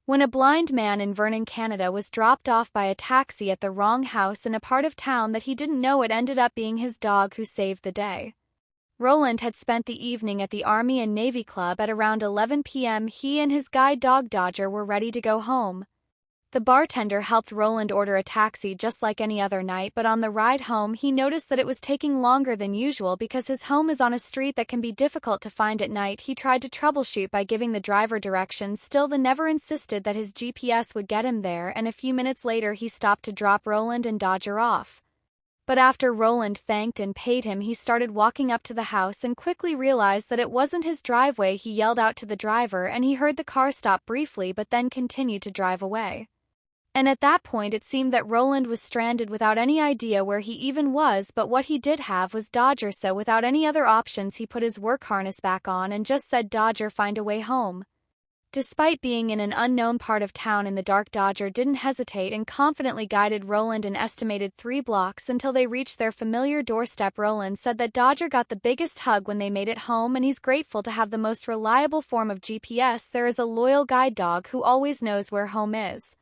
when a blind man in Vernon, Canada was dropped off by a taxi at the wrong house in a part of town that he didn't know it ended up being his dog who saved the day. Roland had spent the evening at the Army and Navy Club. At around 11 p.m. he and his guide dog Dodger were ready to go home. The bartender helped Roland order a taxi just like any other night, but on the ride home he noticed that it was taking longer than usual because his home is on a street that can be difficult to find at night. He tried to troubleshoot by giving the driver directions, still the never insisted that his GPS would get him there, and a few minutes later he stopped to drop Roland and Dodger off. But after Roland thanked and paid him, he started walking up to the house and quickly realized that it wasn't his driveway. He yelled out to the driver and he heard the car stop briefly but then continued to drive away. And at that point it seemed that Roland was stranded without any idea where he even was, but what he did have was Dodger, so without any other options he put his work harness back on and just said, "Dodger, find a way home." Despite being in an unknown part of town in the dark, Dodger didn't hesitate and confidently guided Roland an estimated 3 blocks until they reached their familiar doorstep. Roland said that Dodger got the biggest hug when they made it home, and he's grateful to have the most reliable form of GPS. There is a loyal guide dog who always knows where home is.